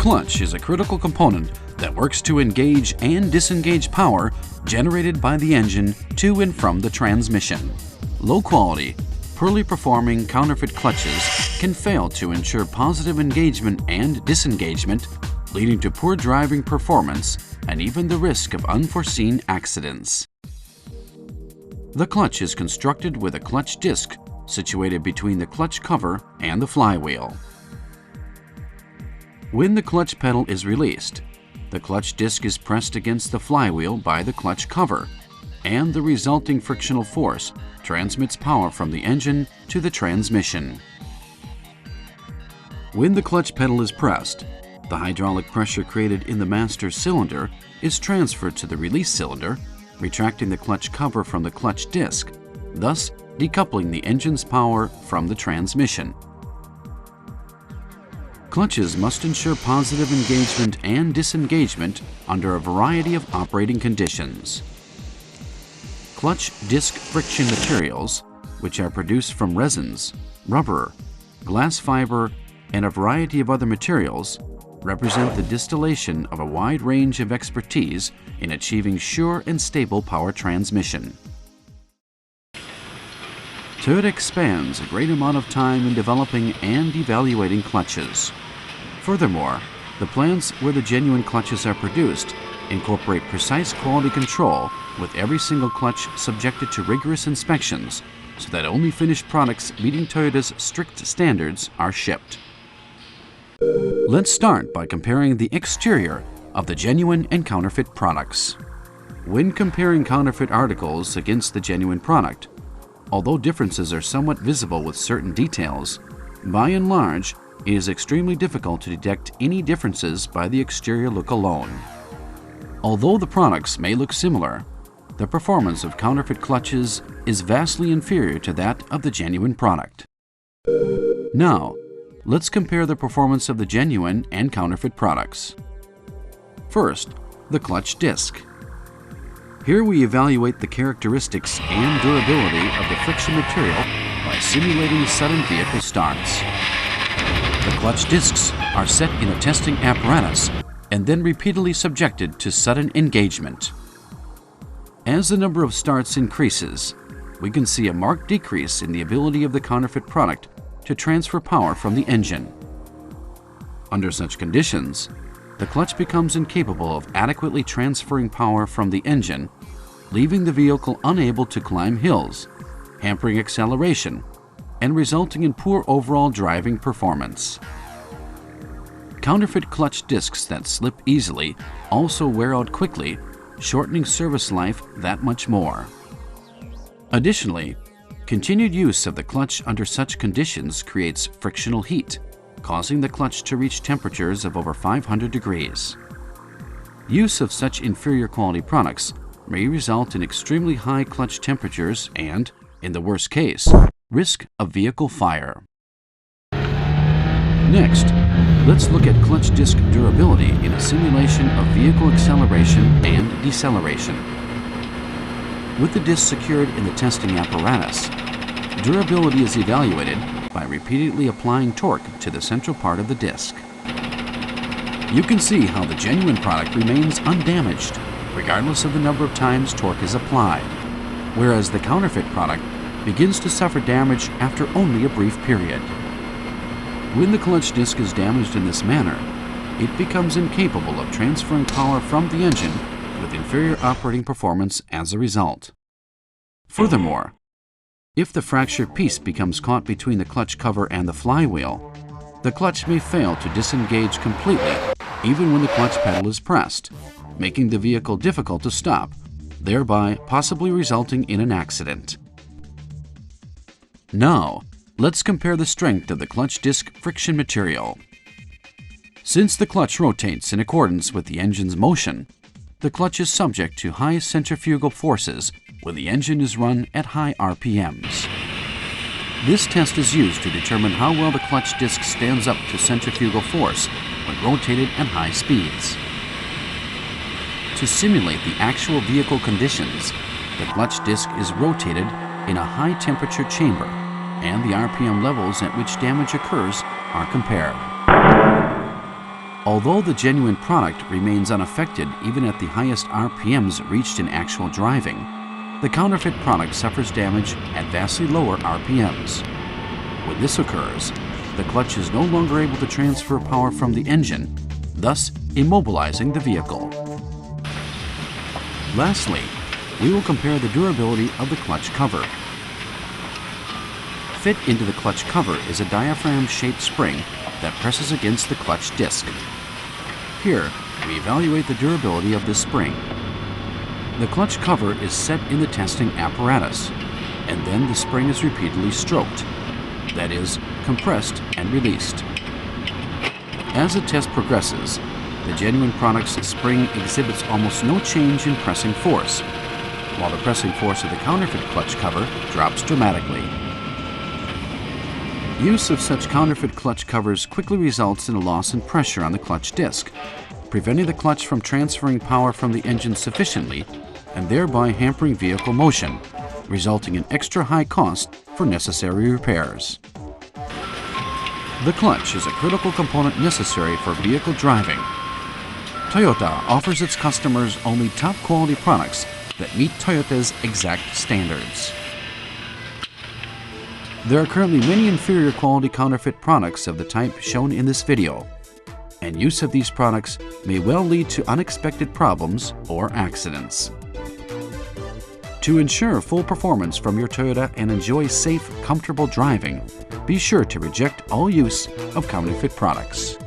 clutch is a critical component that works to engage and disengage power generated by the engine to and from the transmission. Low-quality, poorly performing counterfeit clutches can fail to ensure positive engagement and disengagement, leading to poor driving performance and even the risk of unforeseen accidents. The clutch is constructed with a clutch disc situated between the clutch cover and the flywheel. When the clutch pedal is released, the clutch disc is pressed against the flywheel by the clutch cover, and the resulting frictional force transmits power from the engine to the transmission. When the clutch pedal is pressed, the hydraulic pressure created in the master cylinder is transferred to the release cylinder, retracting the clutch cover from the clutch disc, thus decoupling the engine's power from the transmission. Clutches must ensure positive engagement and disengagement under a variety of operating conditions. Clutch disc friction materials, which are produced from resins, rubber, glass fiber, and a variety of other materials, represent the distillation of a wide range of expertise in achieving sure and stable power transmission. Toyota spends a great amount of time in developing and evaluating clutches. Furthermore, the plants where the genuine clutches are produced incorporate precise quality control, with every single clutch subjected to rigorous inspections so that only finished products meeting Toyota's strict standards are shipped. Let's start by comparing the exterior of the genuine and counterfeit products. When comparing counterfeit articles against the genuine product, although differences are somewhat visible with certain details, by and large, it is extremely difficult to detect any differences by the exterior look alone. Although the products may look similar, the performance of counterfeit clutches is vastly inferior to that of the genuine product. Now, let's compare the performance of the genuine and counterfeit products. First, the clutch disc. Here we evaluate the characteristics and durability of the friction material by simulating sudden vehicle starts. The clutch discs are set in a testing apparatus and then repeatedly subjected to sudden engagement. As the number of starts increases, we can see a marked decrease in the ability of the counterfeit product to transfer power from the engine. Under such conditions, the clutch becomes incapable of adequately transferring power from the engine, leaving the vehicle unable to climb hills, hampering acceleration, and resulting in poor overall driving performance. Counterfeit clutch discs that slip easily also wear out quickly, shortening service life that much more. Additionally, continued use of the clutch under such conditions creates frictional heat, causing the clutch to reach temperatures of over 500 degrees. Use of such inferior quality products may result in extremely high clutch temperatures and, in the worst case, risk of vehicle fire. Next, let's look at clutch disc durability in a simulation of vehicle acceleration and deceleration. With the disc secured in the testing apparatus, durability is evaluated by repeatedly applying torque to the central part of the disc. You can see how the genuine product remains undamaged, regardless of the number of times torque is applied, whereas the counterfeit product begins to suffer damage after only a brief period. When the clutch disc is damaged in this manner, it becomes incapable of transferring power from the engine, with inferior operating performance as a result. Furthermore, if the fractured piece becomes caught between the clutch cover and the flywheel, the clutch may fail to disengage completely even when the clutch pedal is pressed, making the vehicle difficult to stop, thereby possibly resulting in an accident. Now, let's compare the strength of the clutch disc friction material. Since the clutch rotates in accordance with the engine's motion, the clutch is subject to high centrifugal forces when the engine is run at high RPMs. This test is used to determine how well the clutch disc stands up to centrifugal force when rotated at high speeds. To simulate the actual vehicle conditions, the clutch disc is rotated in a high-temperature chamber, and the RPM levels at which damage occurs are compared. Although the genuine product remains unaffected even at the highest RPMs reached in actual driving, the counterfeit product suffers damage at vastly lower RPMs. When this occurs, the clutch is no longer able to transfer power from the engine, thus immobilizing the vehicle. Lastly, we will compare the durability of the clutch cover. Fit into the clutch cover is a diaphragm-shaped spring that presses against the clutch disc. Here, we evaluate the durability of this spring. The clutch cover is set in the testing apparatus, and then the spring is repeatedly stroked, that is, compressed and released. As the test progresses, the genuine product's spring exhibits almost no change in pressing force, while the pressing force of the counterfeit clutch cover drops dramatically. Use of such counterfeit clutch covers quickly results in a loss in pressure on the clutch disc, preventing the clutch from transferring power from the engine sufficiently and thereby hampering vehicle motion, resulting in extra high cost for necessary repairs. The clutch is a critical component necessary for vehicle driving. Toyota offers its customers only top quality products that meet Toyota's exact standards. There are currently many inferior quality counterfeit products of the type shown in this video, and use of these products may well lead to unexpected problems or accidents. To ensure full performance from your Toyota and enjoy safe, comfortable driving, be sure to reject all use of counterfeit products.